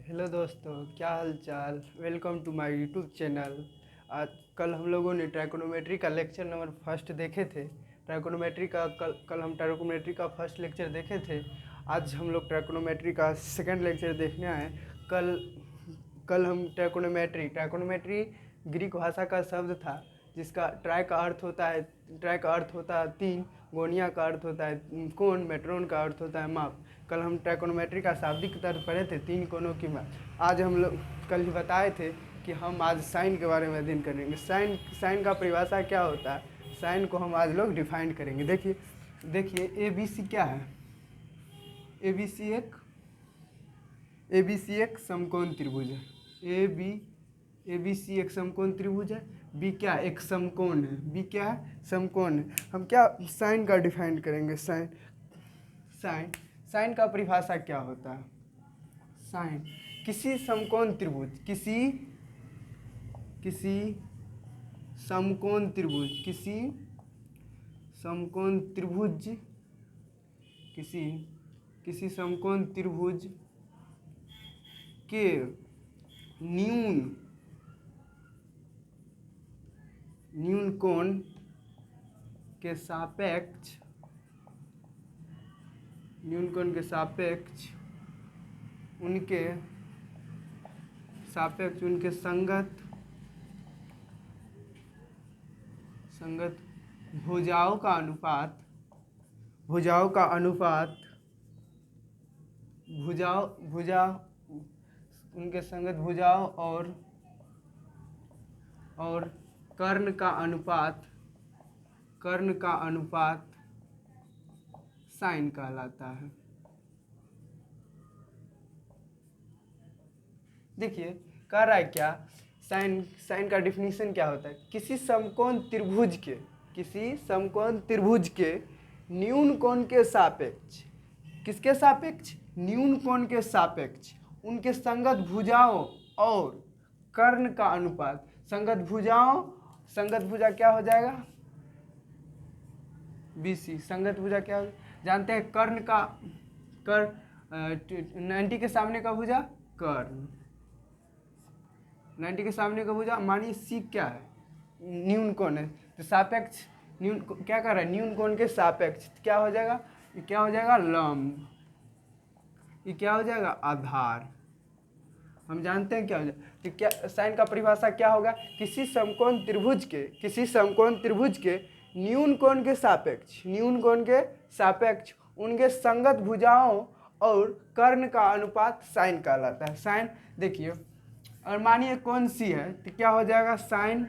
Hello दोस्तों, क्या हाल चाल। Welcome to my YouTube channel. आज कल हम लोगों ने ट्राइकोनोमेट्री का लेक्चर नंबर फर्स्ट देखे थे। ट्राइकोनोमेट्री का कल हम ट्राइकोनोमेट्री का फर्स्ट लेक्चर देखे थे। आज हम लोग ट्राइकोनोमेट्री का सेकंड लेक्चर देखने आए। कल कल हम ट्राइकोनोमेट्री ग्रीक भाषा का शब्द था, जिसका ट्राई का अर्थ होता है तीन, गोनिया का अर्थ होता है कोण, मेट्रोन का अर्थ होता है माप। कल हम ट्राइकोनोमेट्री का शाब्दिक तर्क पढ़े थे, तीन कोणों की माप। आज हम लोग कल ही बताए थे कि हम आज साइन के बारे में अध्ययन करेंगे। साइन का परिभाषा क्या होता है, साइन को हम आज लोग डिफाइन करेंगे। देखिए ए बी सी क्या है। ए बी सी एक समकोण त्रिभुज है। ए बी सी एक समकोण त्रिभुज है। बी क्या, एक समकोण है। बी क्या है, समकोण है। हम क्या साइन का डिफाइन करेंगे। साइन साइन का परिभाषा क्या होता है। साइन किसी समकोण त्रिभुज किसी समकोण त्रिभुज के न्यून कोण के सापेक्ष उनके संगत भुजाओं का अनुपात उनके संगत भुजाओं और कर्ण का अनुपात साइन कहलाता है। देखिए कह रहा है क्या, साइन का डिफिनीशन क्या होता है। किसी समकोण त्रिभुज के न्यून कोण के सापेक्ष, किसके सापेक्ष, न्यून कोण के सापेक्ष उनके संगत भुजाओं और कर्ण का अनुपात। संगत भुजा क्या हो जाएगा, BC। संगत भुजा क्या हो, जानते हैं कर्ण 90 के सामने का भुजा कर्ण, 90 के सामने का भुजा। मानिए C क्या है, न्यून कोण है, तो सापेक्ष न्यून क्या कर रहा है, न्यून कोण के सापेक्ष क्या हो जाएगा, ये क्या हो जाएगा, लंब। ये क्या हो जाएगा, आधार। हम जानते हैं क्या हो जाए, तो क्या साइन का परिभाषा क्या होगा, किसी समकोण त्रिभुज के न्यून कोण के सापेक्ष उनके संगत भुजाओं और कर्ण का अनुपात साइन कहलाता है। साइन देखिए, और मानिए कोण सी है तो क्या हो जाएगा, साइन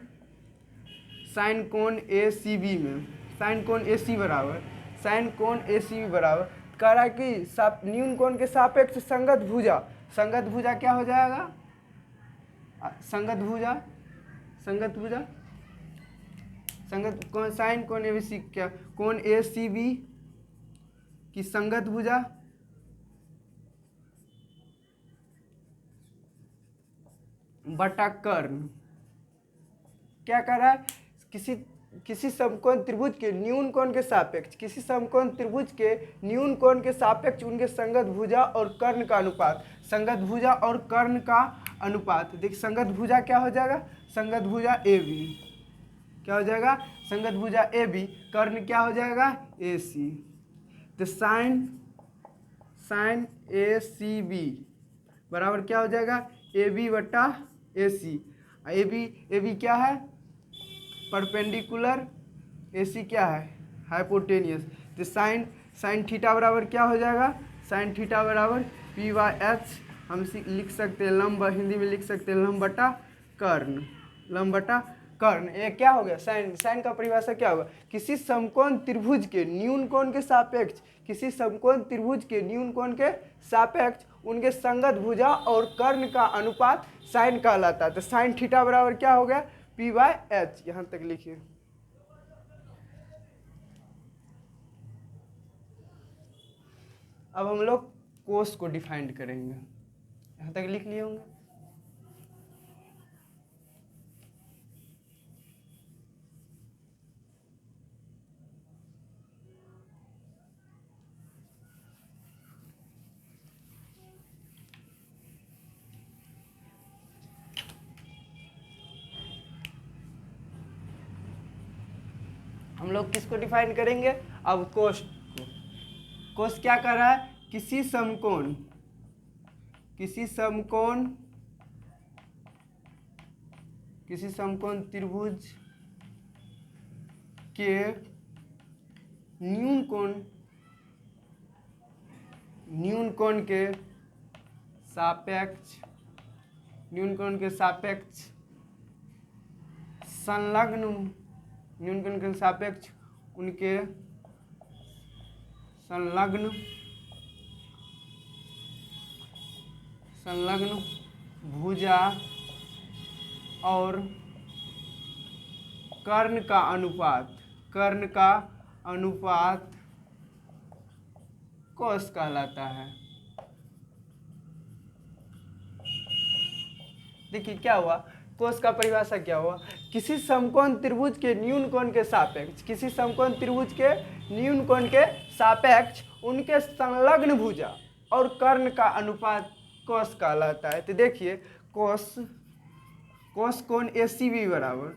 कोण ACB में, साइन कोण AC बराबर कह रहा है कि न्यून कोण के सापेक्ष संगत भुजा क्या हो जाएगा, संगत कोण साइन कोण ABC क्या, कोण ACB की संगत भुजा बटा कर्ण। क्या कर रहा है, किसी समकोण त्रिभुज के न्यून कोण के सापेक्ष उनके संगत भुजा और कर्ण का अनुपात। देखिए संगत भुजा क्या हो जाएगा, संगत भुजा AB क्या हो जाएगा, संगत भुजा AB, कर्ण क्या हो जाएगा, AC। तो साइन ACB बराबर क्या हो जाएगा, AB बटा AC। AB क्या है, परपेंडिकुलर, AC क्या है, हाइपोटेनियस। तो साइन थीटा बराबर क्या हो जाएगा, साइन थीटा बराबर P/H। हम लिख सकते हैं लंब, हिंदी में लिख सकते हैं लंब बटा कर्ण। ये क्या हो गया, साइन का परिभाषा क्या होगा, किसी समकोण त्रिभुज के न्यून कोण के सापेक्ष उनके संगत भुजा और कर्ण का अनुपात साइन कहलाता है। तो साइन थीटा बराबर क्या हो गया, P/H। यहां तक लिखिए। अब हम लोग कोस को डिफाइन करेंगे, यहां तक लिख लिए होंगे। हम लोग किसको डिफाइन करेंगे, अब कोस को। कोस क्या कर रहा है, किसी समकोण त्रिभुज के न्यून कोण के सापेक्ष संलग्न उनके संलग्न भुजा और कर्ण का अनुपात कोस कहलाता है। देखिए क्या हुआ, कोस का परिभाषा क्या हुआ, किसी समकोण त्रिभुज के न्यून कोण के सापेक्ष उनके संलग्न भुजा और कर्ण का अनुपात कोस कहलाता है। तो देखिए कोस कोण ACB बराबर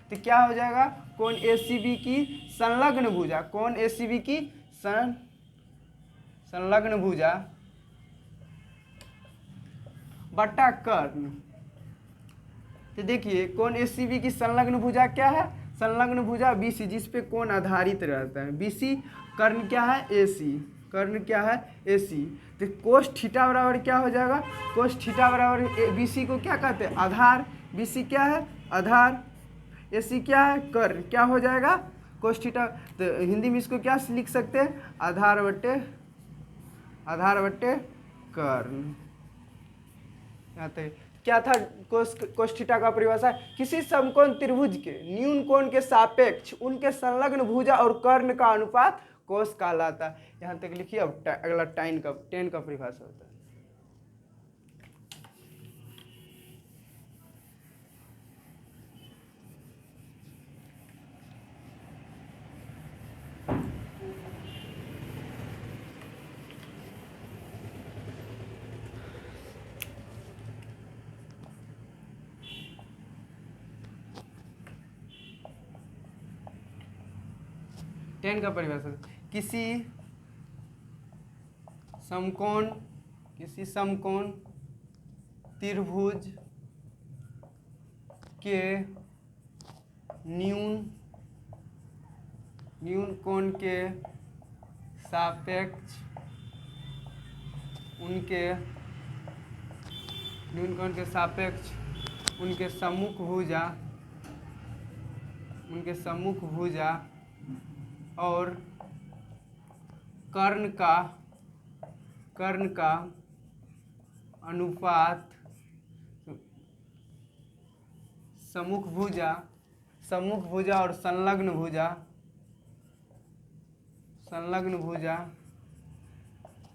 तो क्या हो जाएगा, कोण ACB की संलग्न भुजा बटा कर्ण। तो देखिए कोण ACB की संलग्न भुजा क्या है, संलग्न भुजा BC जिस पे कोण आधारित रहता है, BC। कर्ण क्या है, AC। तो कोस थीटा बराबर क्या हो जाएगा, कोस थीटा बराबर BC को क्या कहते हैं, आधार। BC क्या है, आधार। AC क्या है, कर्ण। क्या हो जाएगा, कोस थीटा। तो हिंदी में इसको क्या लिख सकते हैं, आधार बट्टे कर्ण। यहाँ तक क्या था, कोस थीटा का परिभाषा, किसी समकोण त्रिभुज के न्यून कोण के सापेक्ष उनके संलग्न भुजा और कर्ण का अनुपात कोस कहलाता है। यहाँ तक लिखिए। अब अगला टेन का परिभाषा होता है। टेन का परिभाषा, किसी समकोण त्रिभुज के न्यून कोण के सापेक्ष उनके सम्मुख भुजा और कर्ण का अनुपात सम्मुख भुजा और संलग्न भुजा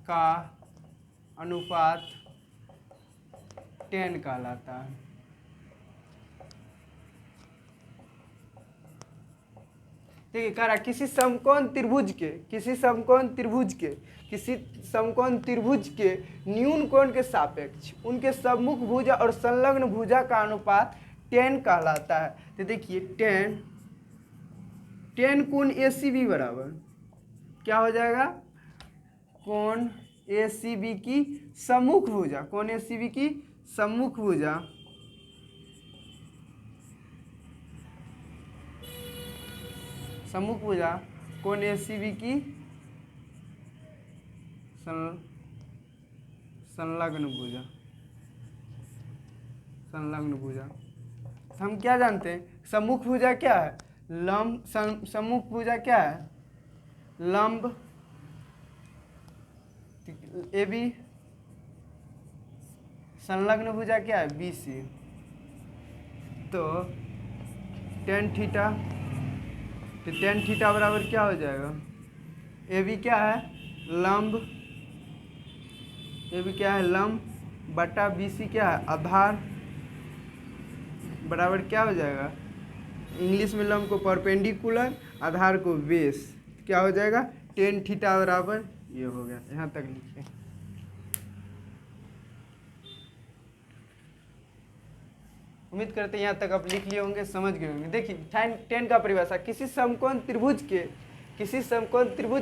का अनुपात 10 कहलाता है। देखिए कह रहा है किसी समकोण त्रिभुज के न्यून कोण के सापेक्ष उनके सम्मुख भुजा और संलग्न भुजा का अनुपात 10 कहलाता है। तो देखिए 10 कोण ACB बराबर क्या हो जाएगा, कोण ACB की सम्मुख भुजा, कोण ACB की संलग्न भुजा। हम क्या जानते हैं, सम्मुख भुजा क्या है, सम्मुख भुजा क्या है, लंब AB, संलग्न भुजा क्या है, BC। तो tan थीटा बराबर क्या हो जाएगा, AB क्या है, लंब बटा BC क्या है, आधार, बराबर क्या हो जाएगा, इंग्लिश में लंब को परपेंडिकुलर, आधार को बेस। क्या हो जाएगा, tan थीटा बराबर ये हो गया। यहाँ तक लिखिए। उम्मीद करते हैं यहाँ तक आप लिख लिए होंगे, समझ गए होंगे। देखिए 10 का परिभाषा, किसी समकोण त्रिभुज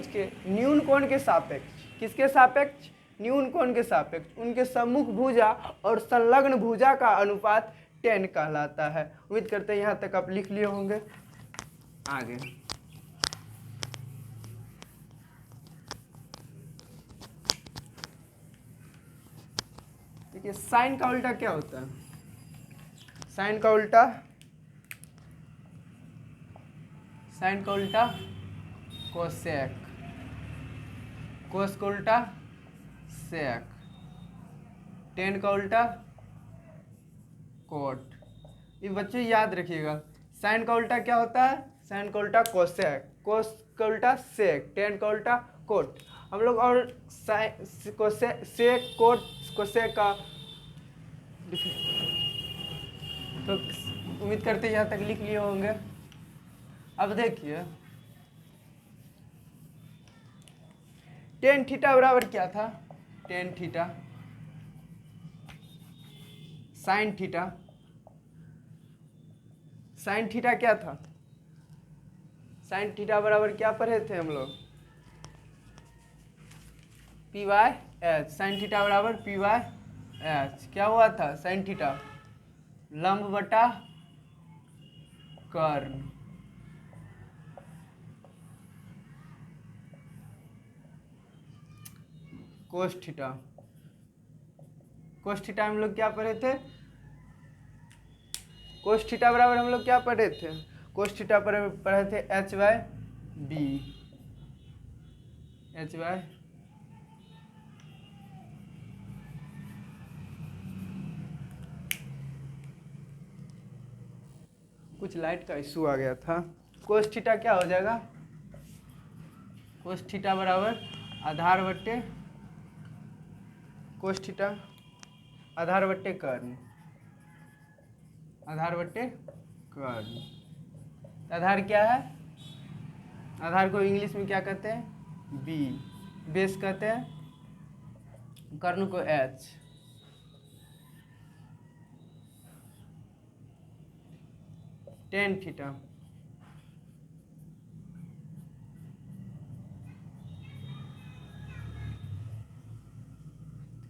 के न्यून कोण के सापेक्ष, किसके सापेक्ष? न्यून कोण के सापेक्ष उनके सम्मुख भुजा और संलग्न भुजा का अनुपात 10 कहलाता है। उम्मीद करते हैं यहाँ तक आप लिख लिए होंगे। आगे देखिए साइन का उल्टा क्या होता है? साइन का उल्टा कोसेक, कोस का उल्टा सेक, टेन का उल्टा कोट। ये बच्चे याद रखिएगा, साइन का उल्टा क्या होता है? साइन का उल्टा कोसेक, कोस का उल्टा सेक, टेन का उल्टा कोट। हम लोग और सेक कोट कोसेक का तो उम्मीद करते हैं यहाँ तक लिख लिए होंगे। अब देखिए टेन थीटा बराबर क्या था? Tan theta sine theta, sine theta क्या था? साइन थीटा बराबर क्या पढ़े थे हम लोग? P by H. Sine theta बराबर पी वाई एच। क्या हुआ था? साइन थीटा लंब बटा कर्ण, कोस थीटा। कोस थीटा हम लोग क्या पढ़े थे? कोस थीटा बराबर हम लोग क्या पढ़े थे? कोस थीटा पर पढ़े थे H by B, H by कुछ लाइट का इशू आ गया था। कोस थीटा क्या हो जाएगा? कोस थीटा बराबर आधार बट्टे कोस थीटा आधार बट्टे कर्ण, आधार बट्टे कर्ण। आधार क्या है? आधार को इंग्लिश में क्या कहते हैं? बी। बेस कहते हैं, कर्ण को एच। टेन थीटा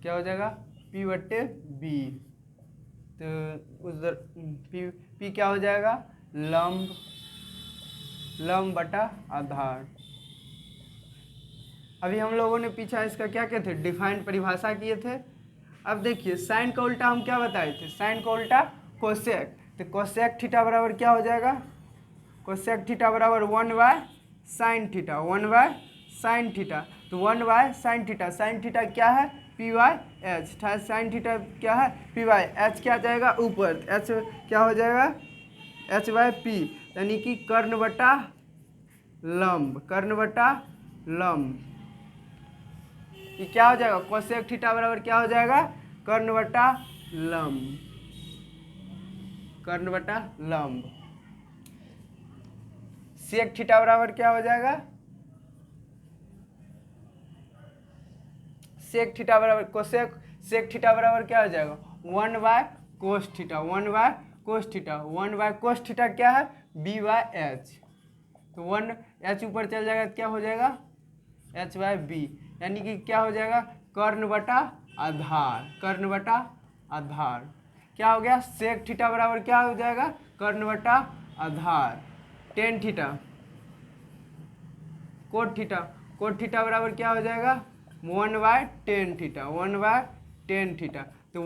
क्या हो जाएगा? पी बट्टे बी। तो उधर पी क्या हो जाएगा? लंब बटा आधार। अभी हम लोगों ने पीछा इसका क्या कहते थे? डिफाइंड परिभाषा किए थे। अब देखिए साइन का उल्टा हम क्या बताए थे? साइन का उल्टा कोसेक। तो कोसेक थीटा बराबर क्या हो जाएगा? कोसेक थीटा बराबर 1 by sine theta, 1 by sine theta. तो 1 by sine theta, sine theta क्या है? P by H. Sine theta क्या है? P by H. क्या जाएगा? ऊपर। एच क्या हो जाएगा? एच बाय पी, यानी कि कर्ण बटा लंब, कर्ण बटा लंब। ये क्या हो जाएगा? कोसेक थीटा बराबर क्या हो जाएगा? कर्ण बटा लंब, कर्ण बटा लंब। सेक थीटा बराबर क्या हो जाएगा? सेक थीटा बराबर कोसेक, सेक थीटा बराबर क्या हो जाएगा? 1 by cos theta, 1 by cos theta. 1 by cos theta क्या है? B by H. तो 1 एच ऊपर चल जाएगा तो क्या हो जाएगा? एच बाय बी, यानी कि क्या हो जाएगा? कर्ण बटा आधार, कर्ण बटा आधार। क्या हो गया? सेक थीटा बराबर क्या हो जाएगा? कर्ण बटा आधार। Tan theta cot theta, cot theta बराबर क्या हो जाएगा? 1 by tan theta, 1 by tan theta. तो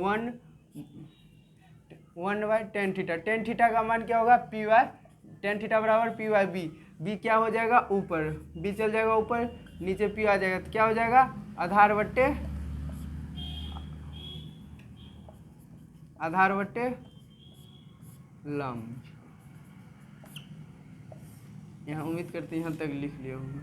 1 by tan theta. Tan theta का मान क्या होगा? P by. टेन थीटा बराबर पी वाई बी। बी क्या हो जाएगा? ऊपर। बी चल जाएगा ऊपर, नीचे पी आ जाएगा। तो क्या हो जाएगा? आधार बट्टे लंब। यहाँ उम्मीद करते हैं यहाँ तक लिख लिया होगा।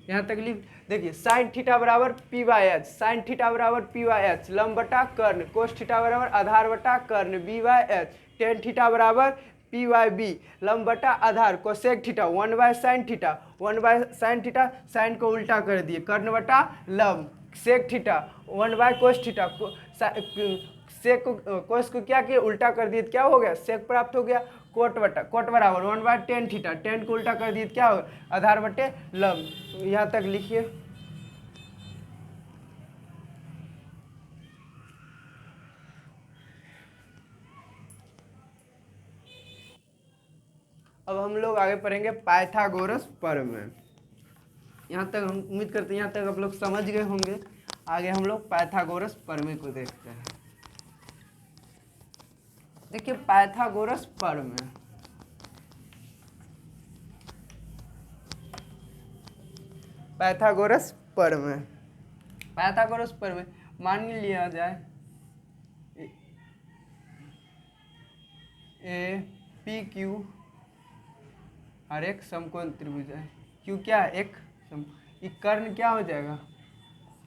यहाँ तक लिख देखिए साइन थीटा बराबर P by H, sine theta बराबर पी वाई एच, लंब बटा कर्ण, कोस थीटा बराबर आधार बटा कर्ण B by H, tan theta बराबर पी वाई बी, लंब बटा आधार, cosec theta 1 by sine theta, 1 by sine theta, sine को उल्टा कर दिए, कर्ण बटा लंब, sec theta 1 by cos theta, sec को कोस को क्या किया, उल्टा कर दिए तो क्या हो गया, सेक प्राप्त हो गया। कोट बराबर 1/tan थीटा, टेन को उल्टा कर दिए तो क्या होगा, आधार बटे लंब। यहाँ तक लिखिए। अब हम लोग आगे पढ़ेंगे पाइथागोरस प्रमेय। यहाँ तक हम उम्मीद करते हैं यहाँ तक आप लोग समझ गए होंगे। आगे हम लोग पाइथागोरस प्रमेय को देखते हैं। देखिए पाइथागोरस प्रमेय, पाइथागोरस प्रमेय, पाइथागोरस प्रमेय मान लिया जाए ए पी क्यू और एक समकोण त्रिभुज है। क्यू क्या है, एक कर्ण क्या हो जाएगा,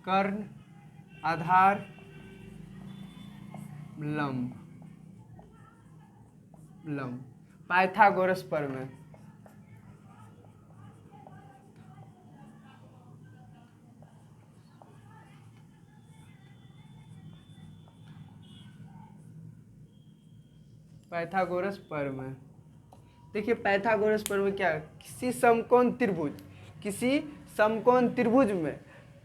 कर्ण आधार लंब, लंब। पाइथागोरस प्रमेय, पाइथागोरस प्रमेय। देखिए पाइथागोरस प्रमेय क्या है, किसी समकोण त्रिभुज, किसी समकोण त्रिभुज में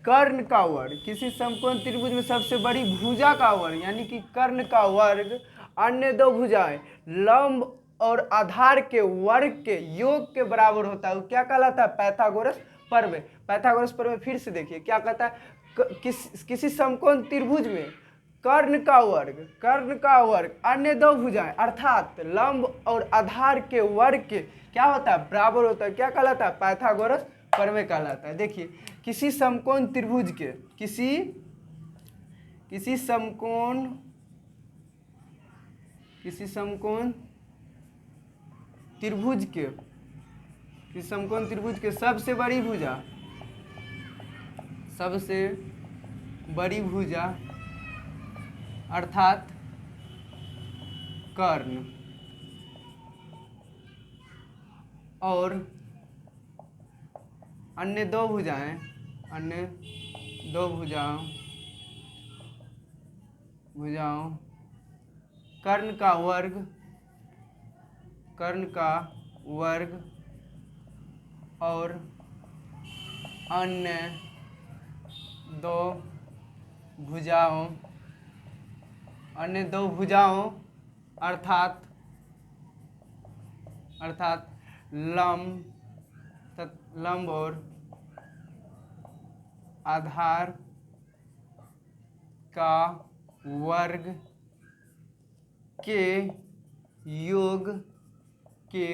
कर्ण का वर्ग, किसी समकोण त्रिभुज में सबसे बड़ी भुजा का वर्ग यानी कि कर्ण का वर्ग अन्य दो भुजाएं लंब और आधार के वर्ग के योग के बराबर होता है, वो क्या कहलाता है, पाइथागोरस प्रमेय। पाइथागोरस प्रमेय फिर से देखिए क्या कहता है, किसी समकोण त्रिभुज में कर्ण का वर्ग अन्य दो भुजाएं अर्थात लंब और आधार के वर्ग के क्या होता है, बराबर होता है, क्या कहलाता है, पाइथागोरस प्रमेय कहलाता है। देखिए किसी समकोण त्रिभुज के, किसी समकोण त्रिभुज के सबसे बड़ी भुजा अर्थात कर्ण और अन्य दो भुजाओं कर्ण का वर्ग और अन्य दो भुजाओं अर्थात लंब और आधार का वर्ग के योग के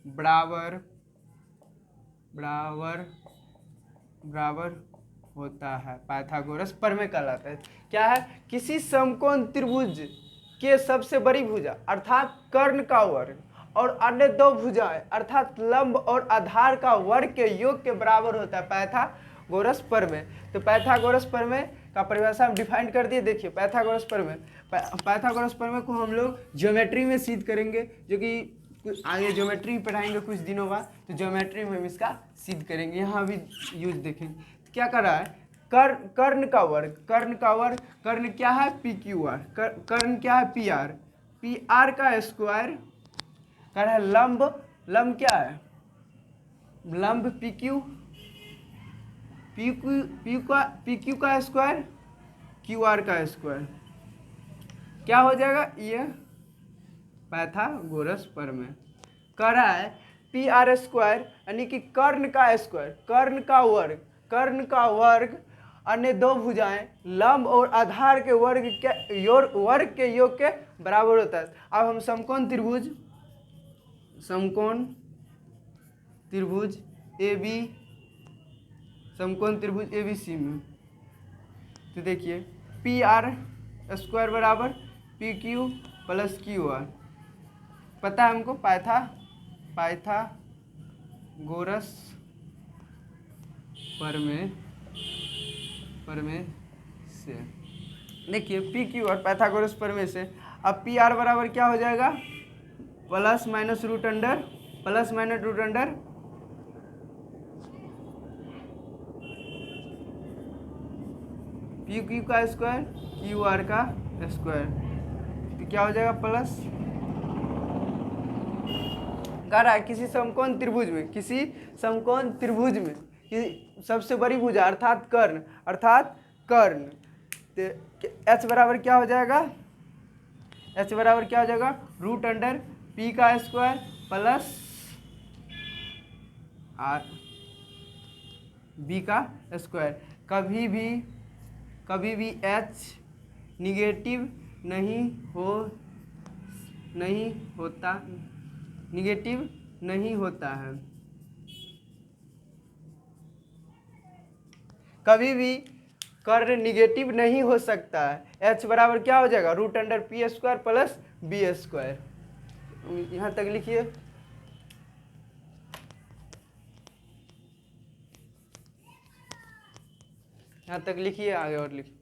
बराबर होता है, पाइथागोरस प्रमेय कहलाता है। क्या है, किसी समकोण त्रिभुज के सबसे बड़ी भुजा अर्थात कर्ण का वर्ग और अन्य दो भुजाएं अर्थात लंब और आधार का वर्ग के योग के बराबर होता है, पाइथागोरस प्रमेय। तो पाइथागोरस प्रमेय का परिभाषा हम डिफाइन कर दिए। देखिए पाइथागोरस प्रमेय को हम लोग ज्योमेट्री में सिद्ध करेंगे, जो कि आगे ज्योमेट्री पढ़ाएंगे कुछ दिनों बाद, तो ज्योमेट्री में हम इसका सिद्ध करेंगे। यहाँ भी यूज देखेंगे। तो क्या कर रहा है, कर्ण का वर्ग, कर्ण क्या है, पी क्यू आर, कर्ण क्या है, पी आर का स्क्वायर कर है लंब क्या है, लंब पी क्यू का स्क्वायर क्यू आर का स्क्वायर क्या हो जाएगा, ये पाइथागोरस प्रमेय। कह रहा है पी आर स्क्वायर यानी कि कर्ण का वर्ग अन्य दो भुजाएं लंब और आधार के वर्ग के योग के बराबर होता है। अब हम समकोण त्रिभुज ए बी सी में, तो देखिए पी आर स्क्वायर बराबर P Q plus Q R, पता है हमको पाइथागोरस प्रमेय से। देखिए पी क्यू आर पाइथागोरस प्रमेय से, अब पी आर बराबर क्या हो जाएगा, plus minus root under P Q का स्क्वायर क्यू आर का स्क्वायर, तो क्या हो जाएगा प्लस। कह रहा है किसी समकोण त्रिभुज में, किसी समकोण त्रिभुज में कि सबसे बड़ी भुजा अर्थात कर्ण, तो एच बराबर क्या हो जाएगा, एच बराबर क्या हो जाएगा रूट अंडर पी का स्क्वायर प्लस आर बी का स्क्वायर। कभी भी एच निगेटिव नहीं होता है, कभी भी कर्ण निगेटिव नहीं हो सकता है। एच बराबर क्या हो जाएगा root under P square plus B square. यहाँ तक लिखिए, यहाँ तक लिखिए, आगे और लिखिए।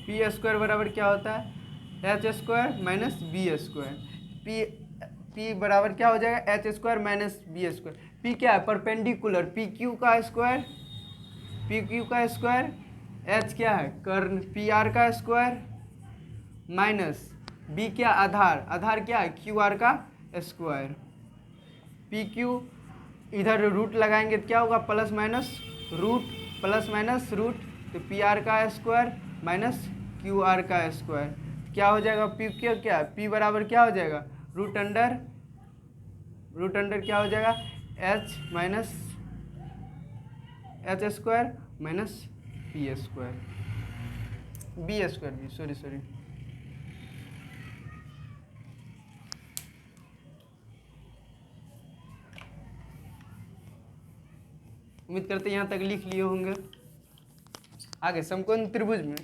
पी स्क्वायर बराबर क्या होता है H square minus B square. P बराबर क्या हो जाएगा H square minus B square. P क्या है परपेंडिकुलर पी क्यू का स्क्वायर, एच क्या है कर्ण पी आर का स्क्वायर माइनस बी क्या आधार क्या है क्यू आर का स्क्वायर। पी क्यू इधर रूट लगाएंगे तो क्या होगा प्लस माइनस रूट, तो पी आर का स्क्वायर माइनस क्यू आर का स्क्वायर क्या हो जाएगा पी क्यू क्या है पी बराबर क्या हो जाएगा रूट अंडर क्या हो जाएगा H minus H square minus B square भी सॉरी। उम्मीद करते हैं यहाँ तक लिख लिए होंगे। आगे समकोण त्रिभुज में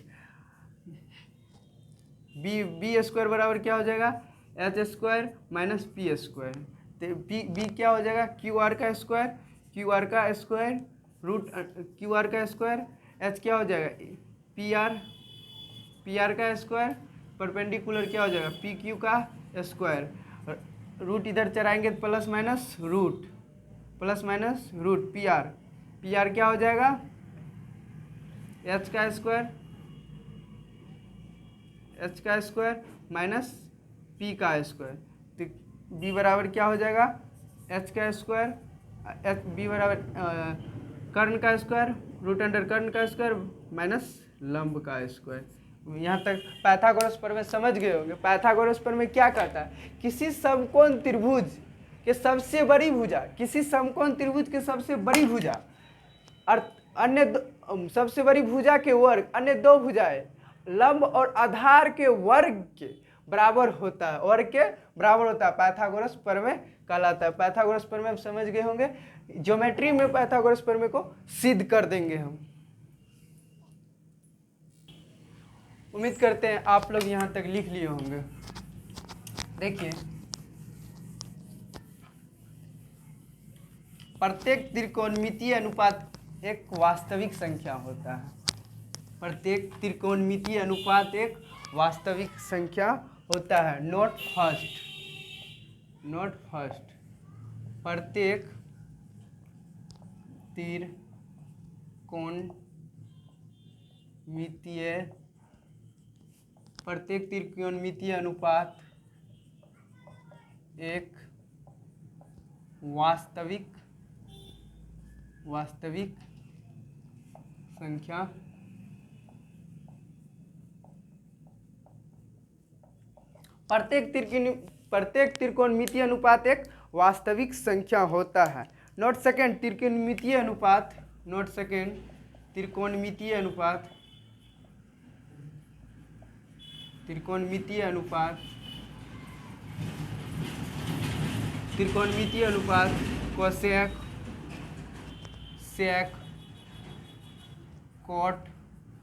बी स्क्वायर बराबर क्या हो जाएगा H square minus P square, तो बी क्या हो जाएगा क्यू आर का स्क्वायर रूट क्यू आर का स्क्वायर। एच क्या हो जाएगा पी आर का स्क्वायर परपेंडिकुलर क्या हो जाएगा पी क्यू का स्क्वायर, रूट इधर चढ़ाएंगे तो plus minus root P R क्या हो जाएगा एच का स्क्वायर माइनस पी का स्क्वायर, तो बी बराबर क्या हो जाएगा एच का स्क्वायर बी बराबर कर्ण का स्क्वायर रूट अंडर कर्ण का स्क्वायर माइनस लंब का स्क्वायर। यहाँ तक पाइथागोरस प्रमेय समझ गए होंगे। पाइथागोरस प्रमेय क्या कहता है किसी समकोण त्रिभुज के सबसे बड़ी भुजा, किसी समकोण त्रिभुज के सबसे बड़ी भुजा और सबसे बड़ी भुजा के वर्ग अन्य दो भुजाएं लंब और आधार के वर्ग के बराबर होता है, पाइथागोरस प्रमेय कहलाता है। पाइथागोरस प्रमेय हम समझ गए होंगे, ज्योमेट्री में पाइथागोरस प्रमेय को सिद्ध कर देंगे हम। उम्मीद करते हैं आप लोग यहाँ तक लिख लिए होंगे। देखिए प्रत्येक त्रिकोणमितीय अनुपात एक वास्तविक संख्या होता है, प्रत्येक त्रिकोणमितीय अनुपात एक वास्तविक संख्या होता है। नोट फर्स्ट प्रत्येक त्रिकोणमितीय अनुपात एक वास्तविक संख्या प्रत्येक त्रिकोणमितीय अनुपात एक वास्तविक संख्या होता है। नोट सेकंड त्रिकोणमितीय अनुपात कोसेक सेक कॉट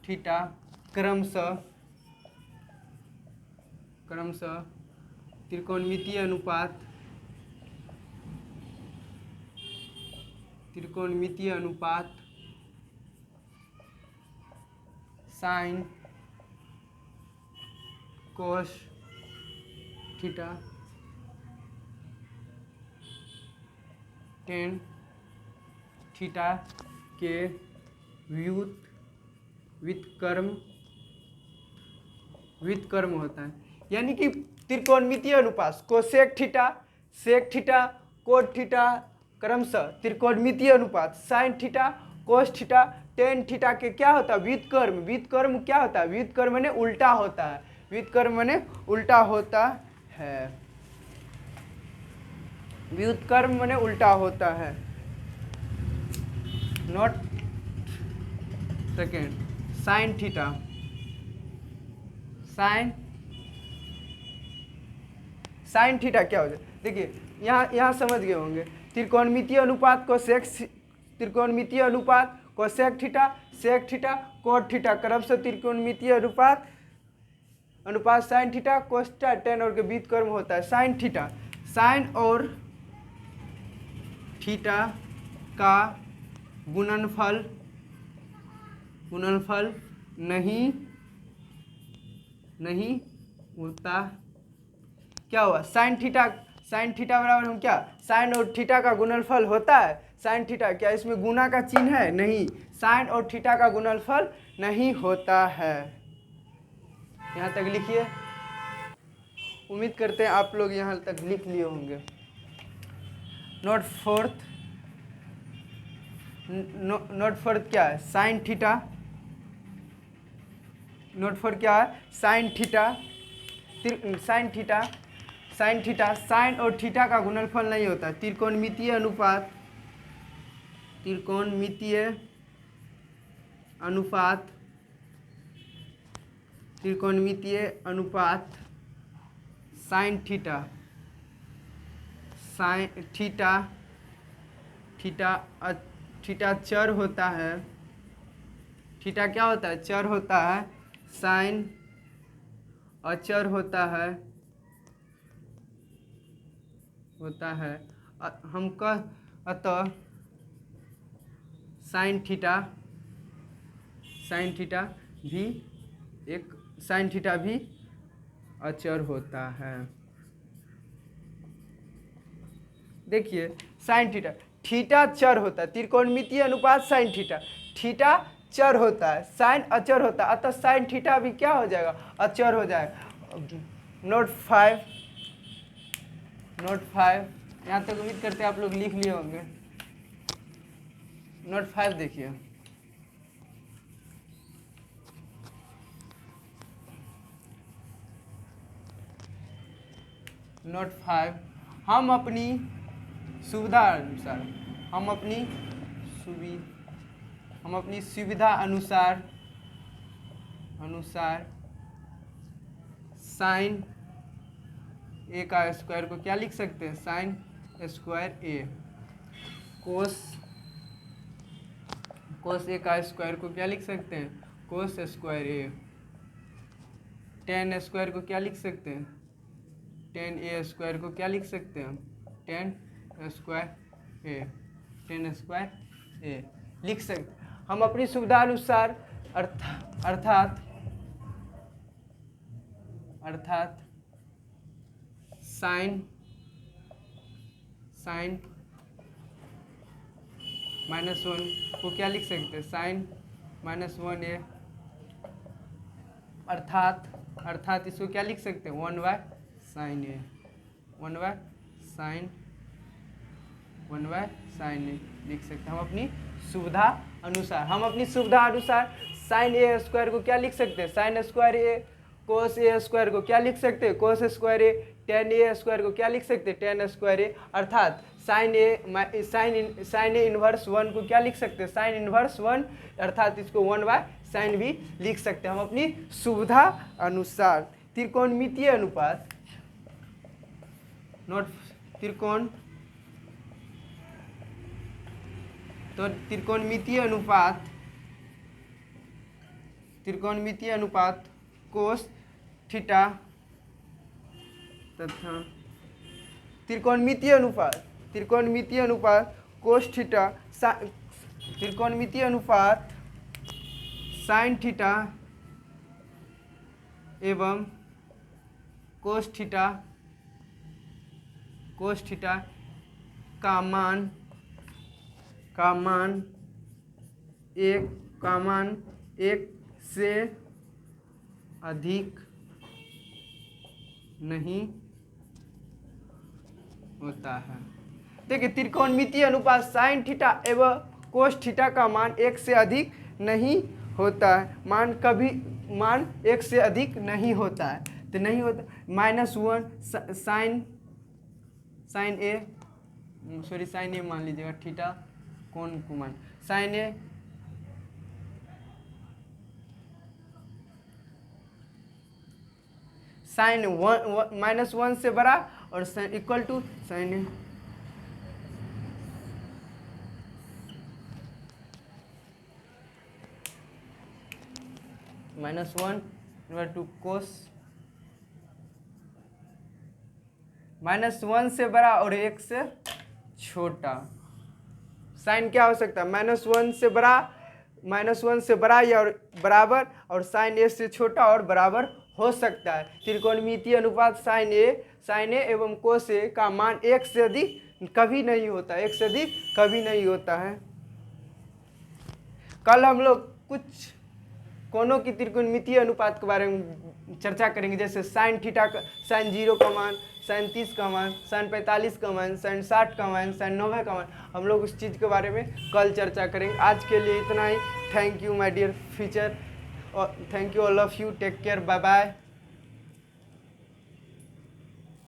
थीटा क्रमशः त्रिकोणमितीय अनुपात sine cos theta tan theta के व्युत्क्रम होता है। यानी कि त्रिकोणमितीय अनुपात cosec theta sec theta cot theta क्रमशः त्रिकोणमितीय अनुपात sine theta cos theta tan theta के क्या होता है व्युत्क्रम। व्युत्क्रम क्या होता है? व्युत्क्रम माने उल्टा होता है। व्युत्क्रम माने उल्टा होता है। व्युत्क्रम माने उल्टा होता है। Not second sign theta sine theta क्या हो जाए? देखिए यहाँ समझ गए होंगे। त्रिकोणमितीय अनुपात cosec theta sec theta cot theta क्रमशः त्रिकोणमितीय अनुपात sine theta cos theta tan और के व्युत्क्रम होता है। साइन थीटा साइन और थीटा का गुणनफल नहीं होता। क्या हुआ? साइन थीटा बराबर हम क्या साइन और थीटा का गुणनफल होता है। साइन थीटा क्या इसमें गुणा का चिन्ह है? नहीं, साइन और थीटा का गुणनफल नहीं होता है। यहाँ तक लिखिए। उम्मीद करते हैं आप लोग यहाँ तक लिख लिए होंगे। नोट फोर्थ क्या है? Sine theta. नोट फोर क्या है? साइन थीटा साइन और थीटा का गुणनफल नहीं होता। त्रिकोणमितीय अनुपात साइन थीटा चर होता है। थीटा क्या होता है? चर होता है। साइन अचर होता है। अतः साइन थीटा भी अचर होता है। देखिए साइन थीटा चर होता है। त्रिकोणमितीय अनुपात साइन थीटा चर होता है, साइन अचर होता है, अतः साइन थीटा भी क्या हो जाएगा? अचर हो जाएगा। नोट 5 यहाँ तक उम्मीद करते हैं आप लोग लिख लिए होंगे। नोट 5 देखिए। नोट 5 हम अपनी सुविधा अनुसार साइन ए का स्क्वायर को क्या लिख सकते हैं? साइन स्क्वायर ए। कोस ए का स्क्वायर को क्या लिख सकते हैं? कोस स्क्वायर ए। टेन स्क्वायर को क्या लिख सकते हैं? टेन ए स्क्वायर को क्या लिख सकते हैं? टेन स्क्वायर ए लिख सकते। हम अपनी सुविधा अनुसार अर्थात साइन -1 को क्या लिख सकते हैं? साइन -1 ए। अर्थात इसको क्या लिख सकते हैं? 1/sin ए। 1/sin ए लिख सकते हैं हम अपनी सुविधा अनुसार। साइन ए स्क्वायर को क्या लिख सकते हैं? साइन स्क्वायर ए। कोस ए स्क्वायर को क्या लिख सकते हैं? कोस स्क्वायर ए। टेन ए स्क्वायर को क्या लिख सकते हैं? टेन स्क्वायर ए। अर्थात साइन ए इनवर्स 1 को क्या लिख सकते हैं? Sine inverse 1। अर्थात इसको 1/sin भी लिख सकते हैं हम अपनी सुविधा अनुसार। त्रिकोणमितीय अनुपात त्रिकोणमितीय अनुपात कोस थीटा तथा त्रिकोणमितीय अनुपात कोस थीटा त्रिकोणमितीय अनुपात साइन थीटा एवं कोस थीटा का मान एक से अधिक नहीं होता है। देखिए त्रिकोणमितीय अनुपात साइन थीटा एवं कोस थीटा का मान एक से अधिक नहीं होता है। मान एक से अधिक नहीं होता है, तो नहीं होता। -1 साइन ए मान लीजिएगा, थीटा कोण को मान साइन ए साइन -1 से बड़ा और equal to sine A -1 to cos -1 से बड़ा और 1 से छोटा। साइन क्या हो सकता है? -1 से बड़ा या बराबर, और साइन ए से छोटा और बराबर हो सकता है। त्रिकोणमितीय अनुपात साइन ए एवं कोस ए का मान एक से अधिक कभी नहीं होता है, एक से अधिक कभी नहीं होता है। कल हम लोग कुछ कोनों की त्रिकोणमितीय अनुपात के बारे में चर्चा करेंगे, जैसे साइन थीटा का साइन 0 का मान, साइन 30 का मान, साइन 45 का मान, साइन 60 का मान, साइन 90 का मान। हम लोग उस चीज़ के बारे में कल चर्चा करेंगे। आज के लिए इतना ही। Thank you my dear future, thank you all of you, take care, bye bye.